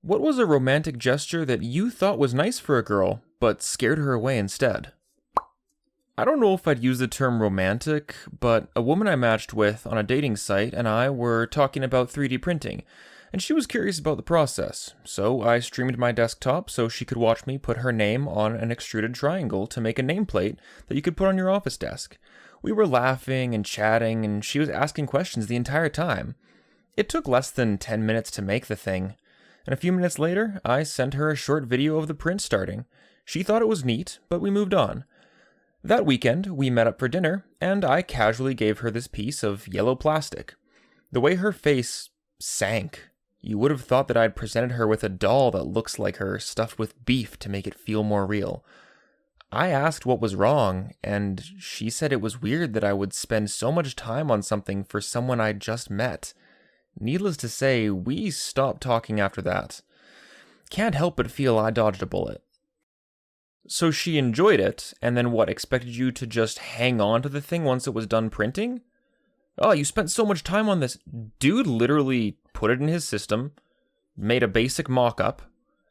What was a romantic gesture that you thought was nice for a girl, but scared her away instead? I don't know if I'd use the term romantic, but a woman I matched with on a dating site and I were talking about 3D printing, and she was curious about the process, so I streamed my desktop so she could watch me put her name on an extruded triangle to make a nameplate that you could put on your office desk. We were laughing and chatting, and she was asking questions the entire time. It took less than 10 minutes to make the thing, and a few minutes later, I sent her a short video of the print starting. She thought it was neat, but we moved on. That weekend, we met up for dinner, and I casually gave her this piece of yellow plastic. The way her face sank, you would have thought that I'd presented her with a doll that looks like her, stuffed with beef to make it feel more real. I asked what was wrong, and she said it was weird that I would spend so much time on something for someone I'd just met. Needless to say, we stopped talking after that. Can't help but feel I dodged a bullet. So she enjoyed it, and then what, expected you to just hang on to the thing once it was done printing? Oh, you spent so much time on this. Dude literally put it in his system, made a basic mock-up,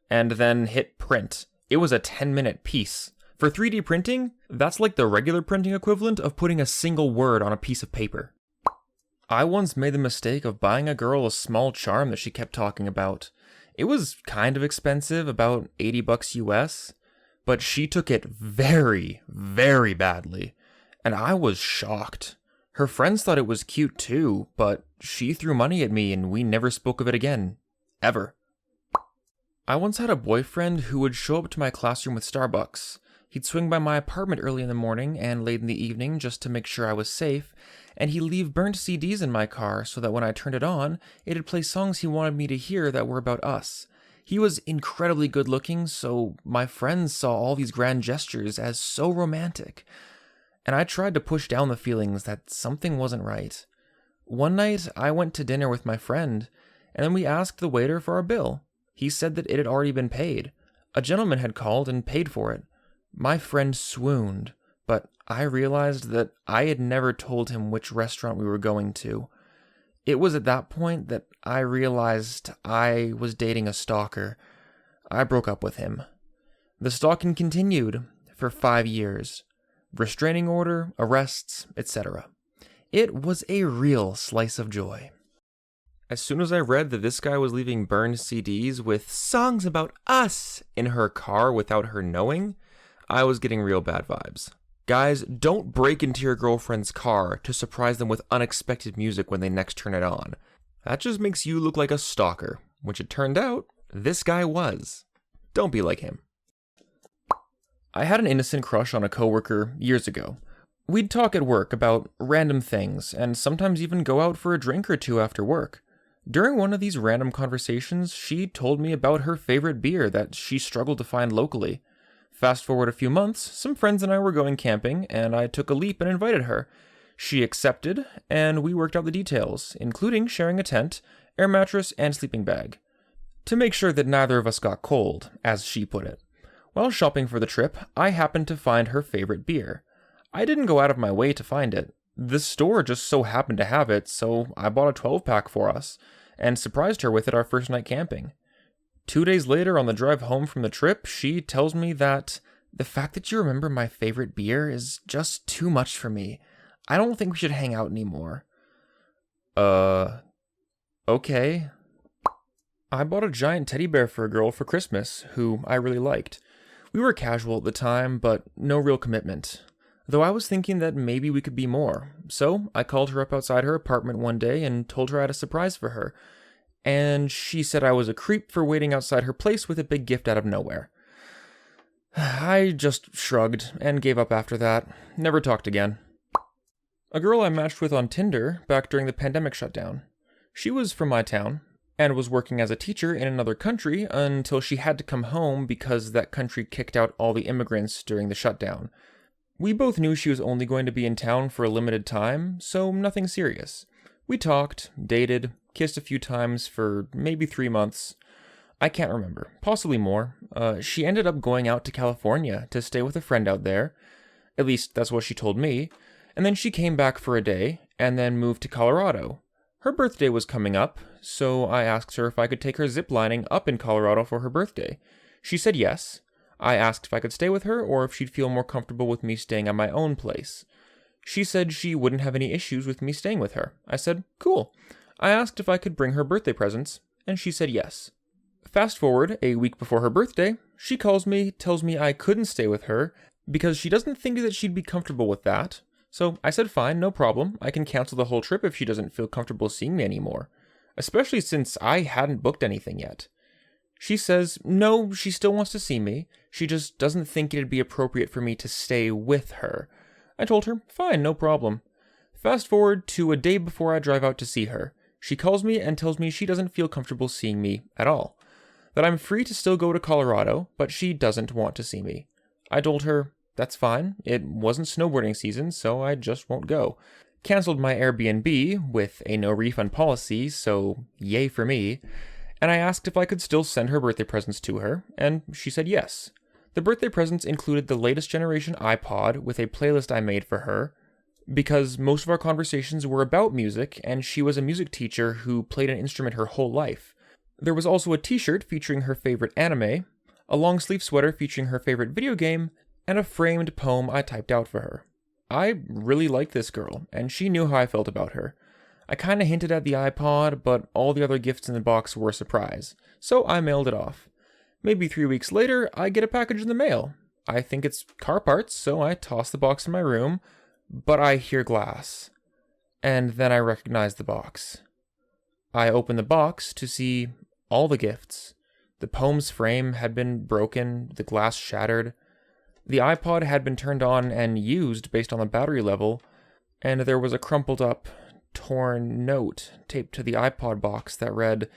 and then hit print. It was a 10-minute piece. For 3D printing, that's like the regular printing equivalent of putting a single word on a piece of paper. I once made the mistake of buying a girl a small charm that she kept talking about. It was kind of expensive, about $80 US, but she took it very, very badly, and I was shocked. Her friends thought it was cute too, but she threw money at me and we never spoke of it again. Ever. I once had a boyfriend who would show up to my classroom with Starbucks. He'd swing by my apartment early in the morning and late in the evening just to make sure I was safe, and he'd leave burnt CDs in my car so that when I turned it on, it'd play songs he wanted me to hear that were about us. He was incredibly good looking, so my friends saw all these grand gestures as so romantic, and I tried to push down the feelings that something wasn't right. One night, I went to dinner with my friend, and then we asked the waiter for our bill. He said that it had already been paid. A gentleman had called and paid for it. My friend swooned, but I realized that I had never told him which restaurant we were going to. It was at that point that I realized I was dating a stalker. I broke up with him. The stalking continued for 5 years. Restraining order, arrests, etc. It was a real slice of joy. As soon as I read that this guy was leaving burned CDs with songs about us in her car without her knowing, I was getting real bad vibes. Guys, don't break into your girlfriend's car to surprise them with unexpected music when they next turn it on. That just makes you look like a stalker, which it turned out this guy was. Don't be like him. I had an innocent crush on a coworker years ago. We'd talk at work about random things, and sometimes even go out for a drink or two after work. During one of these random conversations, she told me about her favorite beer that she struggled to find locally. Fast forward a few months, some friends and I were going camping, and I took a leap and invited her. She accepted, and we worked out the details, including sharing a tent, air mattress, and sleeping bag, to make sure that neither of us got cold, as she put it. While shopping for the trip, I happened to find her favorite beer. I didn't go out of my way to find it. The store just so happened to have it, so I bought a 12-pack for us, and surprised her with it our first night camping. 2 days later, on the drive home from the trip, she tells me that the fact that you remember my favorite beer is just too much for me. I don't think we should hang out anymore. Okay. I bought a giant teddy bear for a girl for Christmas, who I really liked. We were casual at the time, but no real commitment. Though I was thinking that maybe we could be more. So I called her up outside her apartment one day and told her I had a surprise for her. And she said I was a creep for waiting outside her place with a big gift out of nowhere. I just shrugged and gave up after that. Never talked again. A girl I matched with on Tinder back during the pandemic shutdown. She was from my town and was working as a teacher in another country until she had to come home because that country kicked out all the immigrants during the shutdown. We both knew she was only going to be in town for a limited time, so nothing serious. We talked, dated, kissed a few times for maybe 3 months. I can't remember, possibly more. She ended up going out to California to stay with a friend out there. At least that's what she told me. And then she came back for a day, and then moved to Colorado. Her birthday was coming up, so I asked her if I could take her ziplining up in Colorado for her birthday. She said yes. I asked if I could stay with her or if she'd feel more comfortable with me staying at my own place. She said she wouldn't have any issues with me staying with her. I said, cool. I asked if I could bring her birthday presents, and she said yes. Fast forward a week before her birthday, she calls me, tells me I couldn't stay with her because she doesn't think that she'd be comfortable with that. So I said fine, no problem. I can cancel the whole trip if she doesn't feel comfortable seeing me anymore, especially since I hadn't booked anything yet. She says no, she still wants to see me. She just doesn't think it'd be appropriate for me to stay with her. I told her, fine, no problem. Fast forward to a day before I drive out to see her. She calls me and tells me she doesn't feel comfortable seeing me at all. That I'm free to still go to Colorado, but she doesn't want to see me. I told her, that's fine. It wasn't snowboarding season, so I just won't go. Cancelled my Airbnb with a no refund policy, so yay for me. And I asked if I could still send her birthday presents to her, and she said yes. The birthday presents included the latest generation iPod with a playlist I made for her, because most of our conversations were about music, and she was a music teacher who played an instrument her whole life. There was also a t-shirt featuring her favorite anime, a long-sleeve sweater featuring her favorite video game, and a framed poem I typed out for her. I really liked this girl, and she knew how I felt about her. I kinda hinted at the iPod, but all the other gifts in the box were a surprise, so I mailed it off. Maybe 3 weeks later, I get a package in the mail. I think it's car parts, so I toss the box in my room, but I hear glass. And then I recognize the box. I open the box to see all the gifts. The poem's frame had been broken, the glass shattered. The iPod had been turned on and used based on the battery level, and there was a crumpled up, torn note taped to the iPod box that read,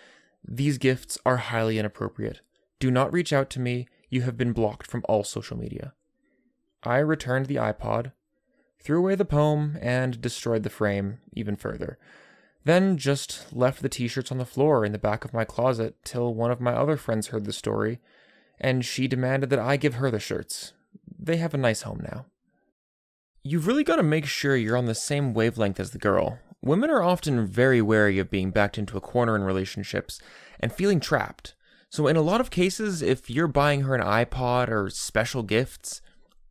"These gifts are highly inappropriate. Do not reach out to me. You have been blocked from all social media." I returned the iPod, threw away the poem, and destroyed the frame even further. Then just left the t-shirts on the floor in the back of my closet till one of my other friends heard the story, and she demanded that I give her the shirts. They have a nice home now. You've really got to make sure you're on the same wavelength as the girl. Women are often very wary of being backed into a corner in relationships and feeling trapped. So in a lot of cases, if you're buying her an iPod or special gifts,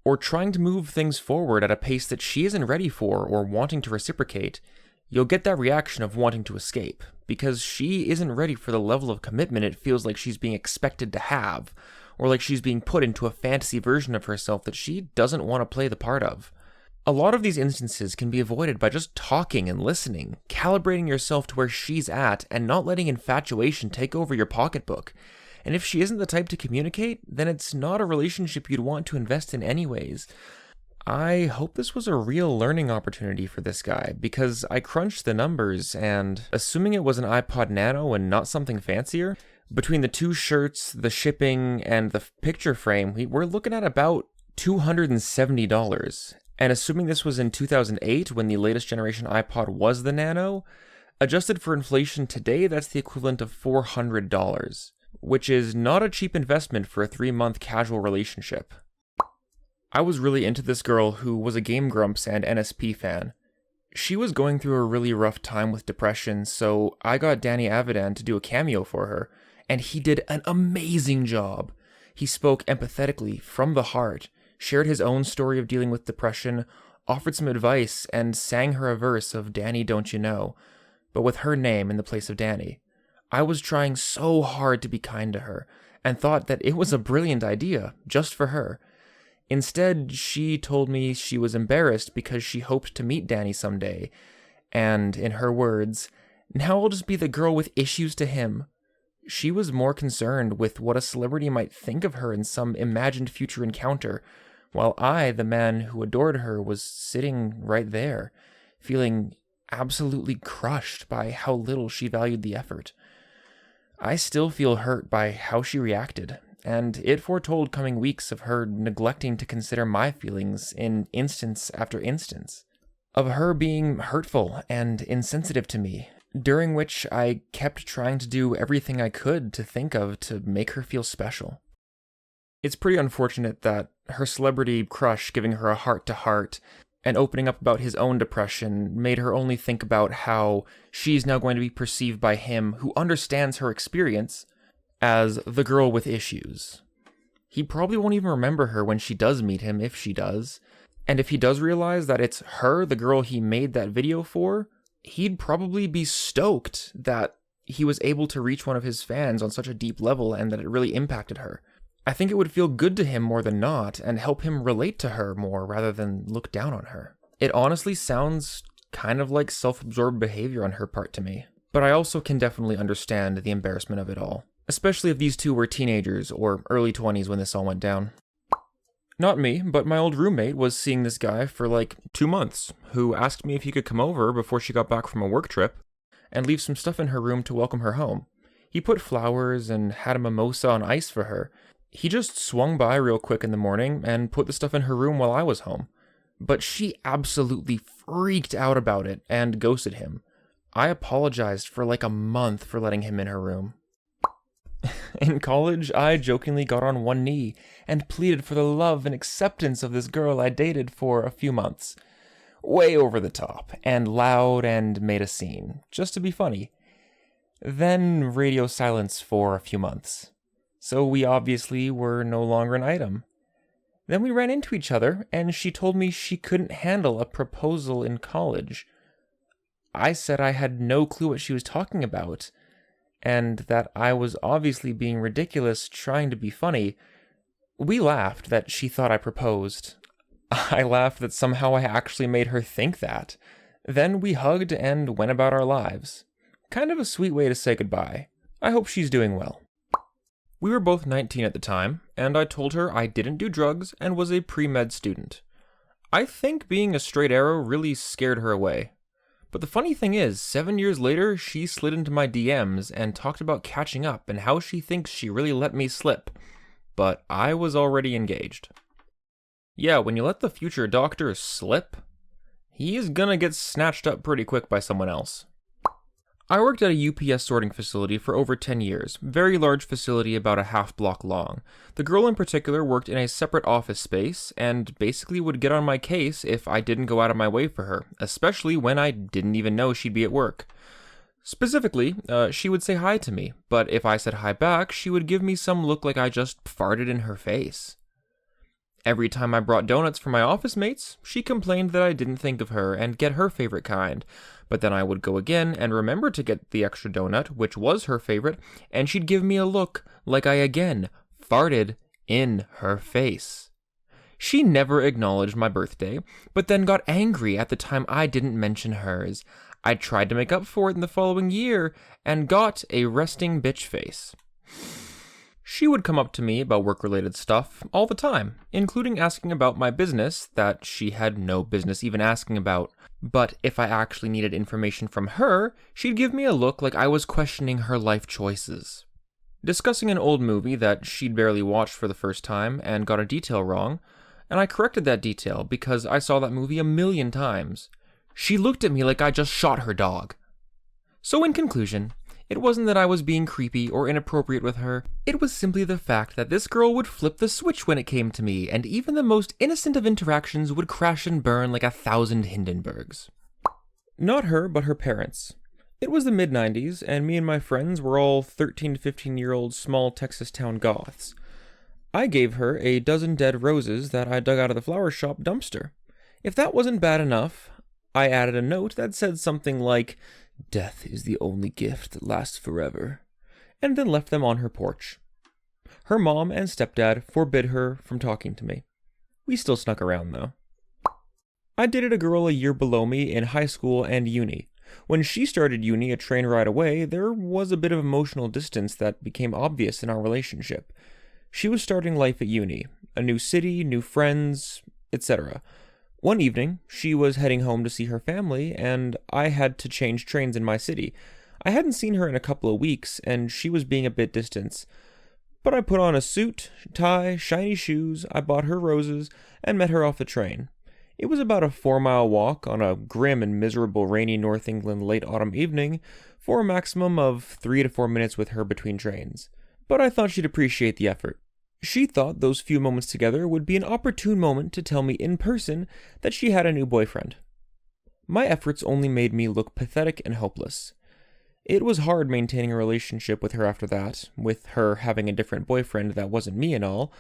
or trying to move things forward at a pace that she isn't ready for or wanting to reciprocate, you'll get that reaction of wanting to escape, because she isn't ready for the level of commitment it feels like she's being expected to have, or like she's being put into a fantasy version of herself that she doesn't want to play the part of. A lot of these instances can be avoided by just talking and listening, calibrating yourself to where she's at, and not letting infatuation take over your pocketbook. And if she isn't the type to communicate, then it's not a relationship you'd want to invest in anyways. I hope this was a real learning opportunity for this guy, because I crunched the numbers, and assuming it was an iPod Nano and not something fancier, between the 2 shirts, the shipping, and the picture frame, we're looking at about $270. And assuming this was in 2008, when the latest generation iPod was the Nano, adjusted for inflation today, that's the equivalent of $400, which is not a cheap investment for a 3-month casual relationship. I was really into this girl who was a Game Grumps and NSP fan. She was going through a really rough time with depression, so I got Danny Avidan to do a cameo for her, and he did an amazing job. He spoke empathetically, from the heart, shared his own story of dealing with depression, offered some advice, and sang her a verse of Danny Don't You Know, but with her name in the place of Danny. I was trying so hard to be kind to her, and thought that it was a brilliant idea, just for her. Instead, she told me she was embarrassed because she hoped to meet Danny someday, and, in her words, "Now I'll just be the girl with issues to him." She was more concerned with what a celebrity might think of her in some imagined future encounter, while I, the man who adored her, was sitting right there, feeling absolutely crushed by how little she valued the effort. I still feel hurt by how she reacted, and it foretold coming weeks of her neglecting to consider my feelings in instance after instance, of her being hurtful and insensitive to me, during which I kept trying to do everything I could to think of to make her feel special. It's pretty unfortunate that her celebrity crush giving her a heart-to-heart And opening up about his own depression made her only think about how she's now going to be perceived by him, who understands her experience, as the girl with issues. He probably won't even remember her when she does meet him, if she does. And if he does realize that it's her, the girl he made that video for, he'd probably be stoked that he was able to reach one of his fans on such a deep level and that it really impacted her. I think it would feel good to him more than not and help him relate to her more rather than look down on her. It honestly sounds kind of like self-absorbed behavior on her part to me. But I also can definitely understand the embarrassment of it all, especially if these two were teenagers or early 20s when this all went down. Not me, but my old roommate was seeing this guy for like 2 months, who asked me if he could come over before she got back from a work trip and leave some stuff in her room to welcome her home. He put flowers and had a mimosa on ice for her. He just swung by real quick in the morning and put the stuff in her room while I was home. But she absolutely freaked out about it and ghosted him. I apologized for like a month for letting him in her room. In college, I jokingly got on one knee and pleaded for the love and acceptance of this girl I dated for a few months. Way over the top, and loud, and made a scene, just to be funny. Then radio silence for a few months. So we obviously were no longer an item. Then we ran into each other, and she told me she couldn't handle a proposal in college. I said I had no clue what she was talking about, and that I was obviously being ridiculous trying to be funny. We laughed that she thought I proposed. I laughed that somehow I actually made her think that. Then we hugged and went about our lives. Kind of a sweet way to say goodbye. I hope she's doing well. We were both 19 at the time, and I told her I didn't do drugs and was a pre-med student. I think being a straight arrow really scared her away. But the funny thing is, 7 years later, she slid into my DMs and talked about catching up and how she thinks she really let me slip. But I was already engaged. Yeah, when you let the future doctor slip, he is gonna get snatched up pretty quick by someone else. I worked at a UPS sorting facility for over 10 years, very large facility about a half block long. The girl in particular worked in a separate office space, and basically would get on my case if I didn't go out of my way for her, especially when I didn't even know she'd be at work. Specifically, she would say hi to me, but if I said hi back, she would give me some look like I just farted in her face. Every time I brought donuts for my office mates, she complained that I didn't think of her and get her favorite kind. But then I would go again and remember to get the extra donut, which was her favorite, and she'd give me a look like I again farted in her face. She never acknowledged my birthday, but then got angry at the time I didn't mention hers. I tried to make up for it in the following year and got a resting bitch face. She would come up to me about work-related stuff all the time, including asking about my business that she had no business even asking about. But if I actually needed information from her, she'd give me a look like I was questioning her life choices. Discussing an old movie that she'd barely watched for the first time and got a detail wrong, and I corrected that detail because I saw that movie 1,000,000 times. She looked at me like I just shot her dog. So in conclusion, it wasn't that I was being creepy or inappropriate with her, it was simply the fact that this girl would flip the switch when it came to me, and even the most innocent of interactions would crash and burn like 1,000 Hindenburgs. Not her, but her parents. It was the mid-90s, and me and my friends were all 13 to 15-year-old small Texas town goths. I gave her a dozen dead roses that I dug out of the flower shop dumpster. If that wasn't bad enough, I added a note that said something like, "Death is the only gift that lasts forever," and then left them on her porch. Her mom and stepdad forbid her from talking to me. We still snuck around, though. I dated a girl a year below me in high school and uni. When she started uni a train ride away, there was a bit of emotional distance that became obvious in our relationship. She was starting life at uni, a new city, new friends, etc. One evening, she was heading home to see her family, and I had to change trains in my city. I hadn't seen her in a couple of weeks, and she was being a bit distant. But I put on a suit, tie, shiny shoes, I bought her roses, and met her off the train. It was about a 4-mile walk on a grim and miserable rainy North England late autumn evening, for a maximum of 3 to 4 minutes with her between trains. But I thought she'd appreciate the effort. She thought those few moments together would be an opportune moment to tell me in person that she had a new boyfriend. My efforts only made me look pathetic and helpless. It was hard maintaining a relationship with her after that, with her having a different boyfriend that wasn't me and all.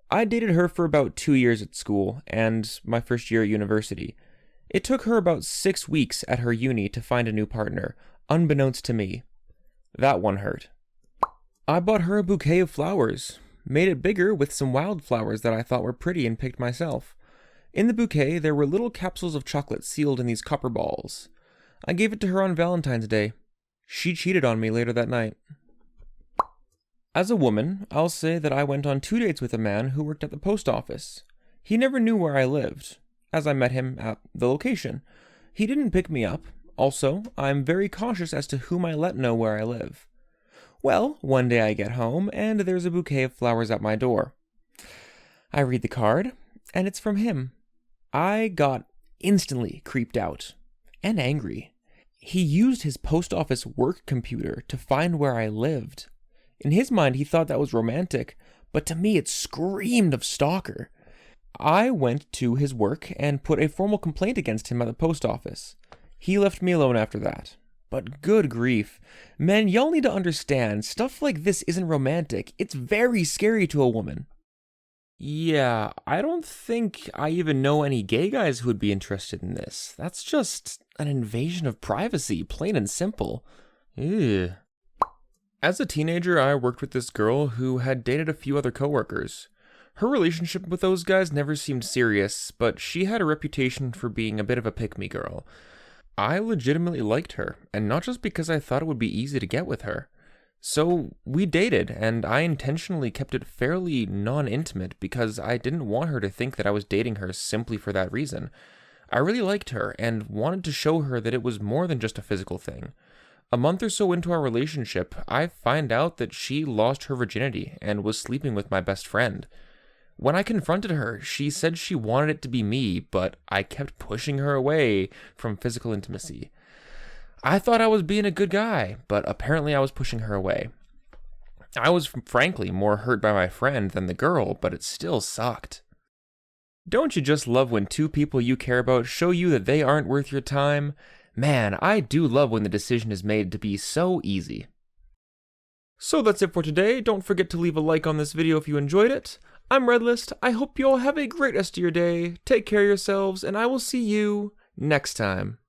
I dated her for about 2 years at school, and my first year at university. It took her about 6 weeks at her uni to find a new partner, unbeknownst to me. That one hurt. I bought her a bouquet of flowers, made it bigger with some wildflowers that I thought were pretty and picked myself. In the bouquet, there were little capsules of chocolate sealed in these copper balls. I gave it to her on Valentine's Day. She cheated on me later that night. As a woman, I'll say that I went on 2 dates with a man who worked at the post office. He never knew where I lived, as I met him at the location. He didn't pick me up. Also, I'm very cautious as to whom I let know where I live. Well, one day I get home, and there's a bouquet of flowers at my door. I read the card, and it's from him. I got instantly creeped out and angry. He used his post office work computer to find where I lived. In his mind, he thought that was romantic, but to me it screamed of stalker. I went to his work and put a formal complaint against him at the post office. He left me alone after that. But good grief. Men, y'all need to understand, stuff like this isn't romantic. It's very scary to a woman. Yeah, I don't think I even know any gay guys who would be interested in this. That's just an invasion of privacy, plain and simple. Ew. As a teenager, I worked with this girl who had dated a few other coworkers. Her relationship with those guys never seemed serious, but she had a reputation for being a bit of a pick-me girl. I legitimately liked her, and not just because I thought it would be easy to get with her. So we dated, and I intentionally kept it fairly non-intimate because I didn't want her to think that I was dating her simply for that reason. I really liked her and wanted to show her that it was more than just a physical thing. A month or so into our relationship, I find out that she lost her virginity and was sleeping with my best friend. When I confronted her, she said she wanted it to be me, but I kept pushing her away from physical intimacy. I thought I was being a good guy, but apparently I was pushing her away. I was frankly more hurt by my friend than the girl, but it still sucked. Don't you just love when two people you care about show you that they aren't worth your time? Man, I do love when the decision is made to be so easy. So that's it for today. Don't forget to leave a like on this video if you enjoyed it. I'm ReddList. I hope you all have a great rest of your day. Take care of yourselves, and I will see you next time.